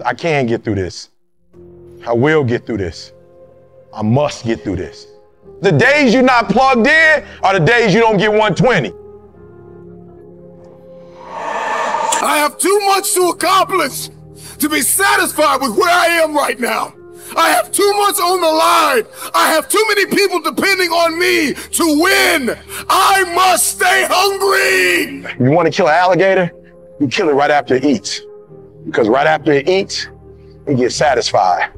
I can get through this. I will get through this. I must get through this. The days you're not plugged in are the days you don't get 120. I have too much to accomplish to be satisfied with where I am right now. I have too much on the line. I have too many people depending on me to win. I must stay hungry. You want to kill an alligator? You kill it right after it eats. Because right after it eats, it gets satisfied.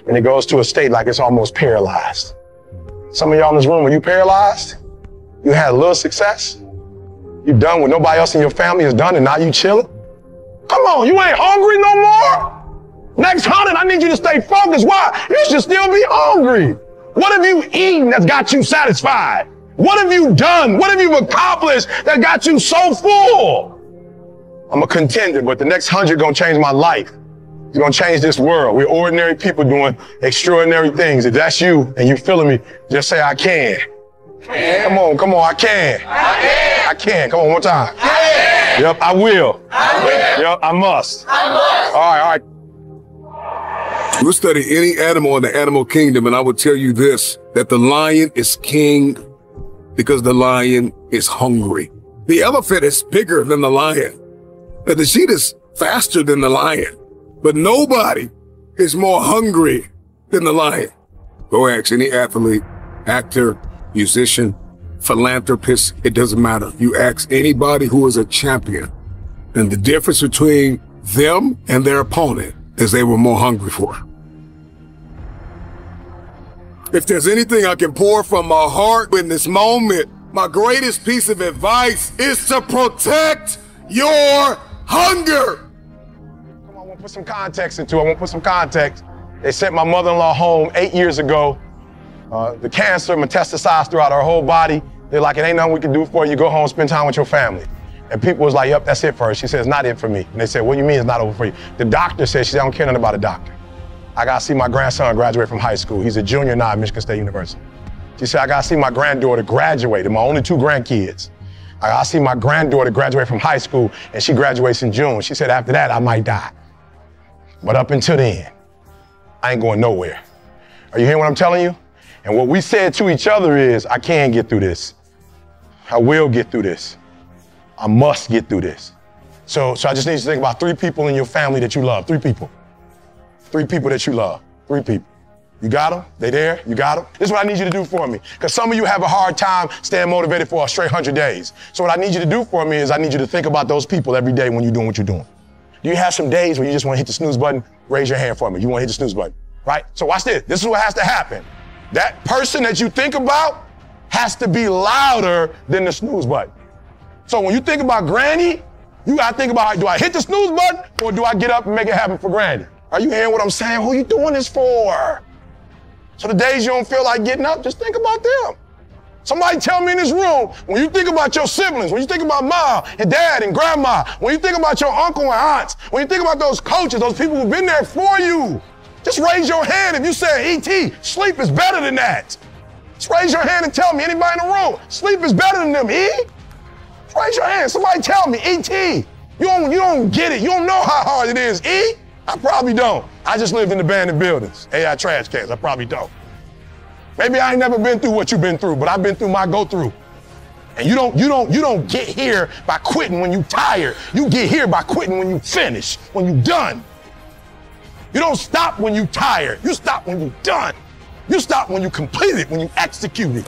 And it goes to a state like it's almost paralyzed. Some of y'all in this room, when you paralyzed, you had a little success. You done what nobody else in your family has done, and now you chilling. Come on, you ain't hungry no more? Next 100, I need you to stay focused. Why? You should still be hungry. What have you eaten that's got you satisfied? What have you done? What have you accomplished that got you so full? I'm a contender, but the next 100 gonna change my life. It's gonna change this world. We're ordinary people doing extraordinary things. If that's you and you feeling me, just say, I can. Come on, I can. I can. Come on, one more time. Yep, I will. Yep, I must. All right. We'll study any animal in the animal kingdom, and I will tell you this, that the lion is king because the lion is hungry. The elephant is bigger than the lion, and the sheep is faster than the lion, but nobody is more hungry than the lion. Go ask any athlete, actor, musician, philanthropist, it doesn't matter. You ask anybody who is a champion, and the difference between them and their opponent is they were more hungry for. If there's anything I can pour from my heart in this moment, my greatest piece of advice is to protect your hunger. Come on, I want to put some context into it. They sent my mother-in-law home 8 years ago. The cancer metastasized throughout her whole body. They're like, it ain't nothing we can do for you. Go home, spend time with your family. And people was like, yep, that's it for her. She said, it's not it for me. And they said, what do you mean it's not over for you? The doctor said, she said, I don't care nothing about a doctor. I got to see my grandson graduate from high school. He's a junior now at Michigan State University. She said, I got to see my granddaughter graduate, and my only 2 grandkids. I got to see my granddaughter graduate from high school, and she graduates in June. She said, after that, I might die. But up until then, I ain't going nowhere. Are you hearing what I'm telling you? And what we said to each other is, I can get through this. I will get through this. I must get through this. So I just need you to think about 3 people in your family that you love. 3 people. 3 people that you love. 3 people. You got them? They there? You got them? This is what I need you to do for me. Because some of you have a hard time staying motivated for a straight 100 days. So what I need you to do for me is I need you to think about those people every day when you're doing what you're doing. Do you have some days when you just want to hit the snooze button? Raise your hand for me. You want to hit the snooze button, right? So watch this. This is what has to happen. That person that you think about has to be louder than the snooze button. So when you think about Granny, you got to think about, do I hit the snooze button or do I get up and make it happen for Granny? Are you hearing what I'm saying? Who are you doing this for? So the days you don't feel like getting up, just think about them. Somebody tell me in this room, when you think about your siblings, when you think about mom and dad and grandma, when you think about your uncle and aunts, when you think about those coaches, those people who've been there for you, just raise your hand if you say, E.T., sleep is better than that. Just raise your hand and tell me, anybody in the room, sleep is better than them, E? Just raise your hand. Somebody tell me, E.T., you don't get it. You don't know how hard it is, E? I probably don't. I just lived in abandoned buildings, AI trash cans. I probably don't. Maybe I ain't never been through what you've been through, but I've been through my go-through. And you don't get here by quitting when you tired. You get here by quitting when you finish, when you done. You don't stop when you tired. You stop when you done. You stop when you complete it, when you execute it.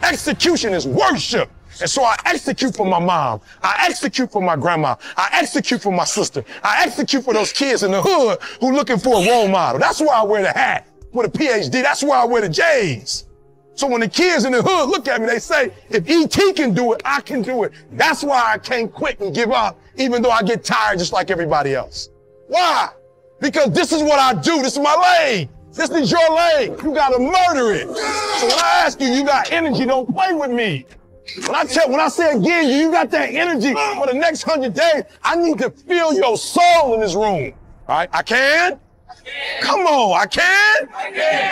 Execution is worship. And so I execute for my mom. I execute for my grandma. I execute for my sister. I execute for those kids in the hood who looking for a role model. That's why I wear the hat with a PhD. That's why I wear the J's. So when the kids in the hood look at me, they say, if E.T. can do it, I can do it. That's why I can't quit and give up, even though I get tired just like everybody else. Why? Because this is what I do. This is my lane. This is your lane. You gotta murder it. So when I ask you, you got energy, don't play with me. When I say again, you got that energy for the next 100 days, I need to feel your soul in this room. All right, I can? Come on, I can?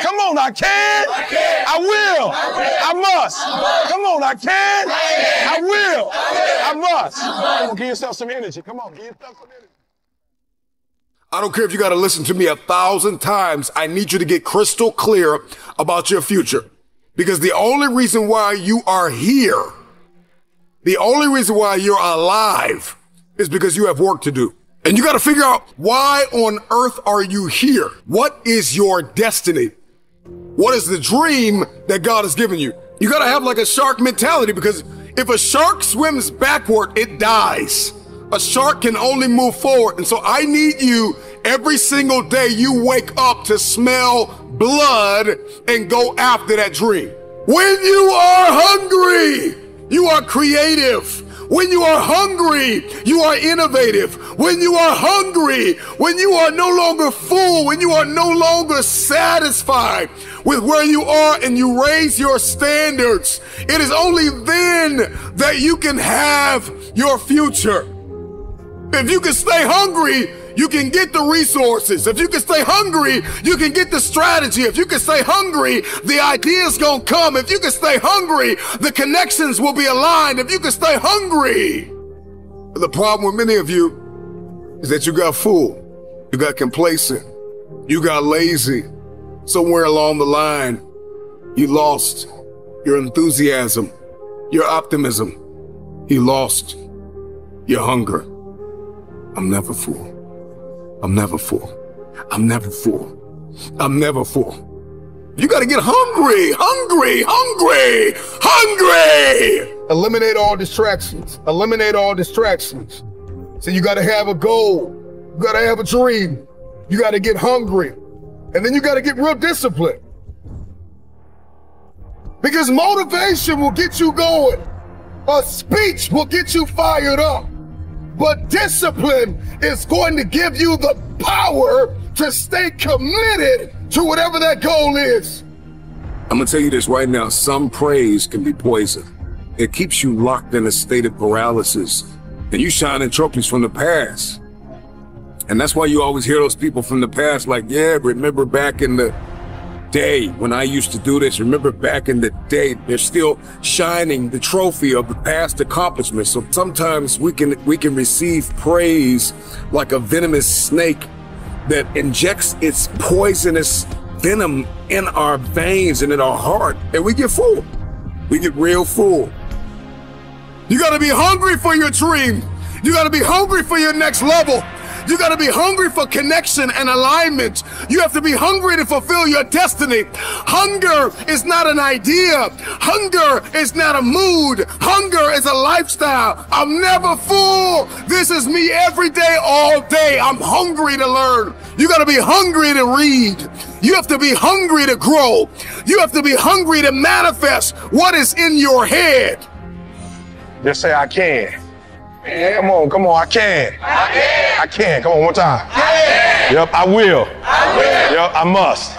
Come on, I can? I will. I must. Come on, I can? I will. I must. Come on, give yourself some energy. Come on, give yourself some energy. I don't care if you got to listen to me 1,000 times. I need you to get crystal clear about your future. Because the only reason why you are here, the only reason why you're alive is because you have work to do. And you got to figure out, why on earth are you here? What is your destiny? What is the dream that God has given you? You got to have like a shark mentality, because if a shark swims backward, it dies. A shark can only move forward. And so I need you every single day you wake up to smell blood and go after that dream. When you are hungry, you are creative. When you are hungry, you are innovative. When you are hungry, when you are no longer full, when you are no longer satisfied with where you are and you raise your standards, it is only then that you can have your future. If you can stay hungry, you can get the resources. If you can stay hungry, you can get the strategy. If you can stay hungry, the ideas gonna come. If you can stay hungry, the connections will be aligned. If you can stay hungry. The problem with many of you is that you got full, you got complacent, you got lazy. Somewhere along the line, you lost your enthusiasm, your optimism. You lost your hunger. I'm never full. I'm never full. I'm never full. I'm never full. You got to get hungry, hungry, hungry, hungry. Eliminate all distractions. Eliminate all distractions. So you got to have a goal. You got to have a dream. You got to get hungry. And then you got to get real disciplined. Because motivation will get you going. A speech will get you fired up. But discipline is going to give you the power to stay committed to whatever that goal is. I'm gonna tell you this right now. Some praise can be poison. It keeps you locked in a state of paralysis. And you shining trophies from the past. And that's why you always hear those people from the past like, yeah, remember back in the day when I used to do this. Remember back in the day. They're still shining the trophy of the past accomplishments. So sometimes we can receive praise like a venomous snake that injects its poisonous venom in our veins and in our heart, and we get full. We get real full. You got to be hungry for your dream. You got to be hungry for your next level. You got to be hungry for connection and alignment. You have to be hungry to fulfill your destiny. Hunger is not an idea. Hunger is not a mood. Hunger is a lifestyle. I'm never full. This is me every day, all day. I'm hungry to learn. You got to be hungry to read. You have to be hungry to grow. You have to be hungry to manifest what is in your head. Just say, I can. Yeah. Come on, I can. I can. Come on, one time. I can. Yep, I will. Yep, I must.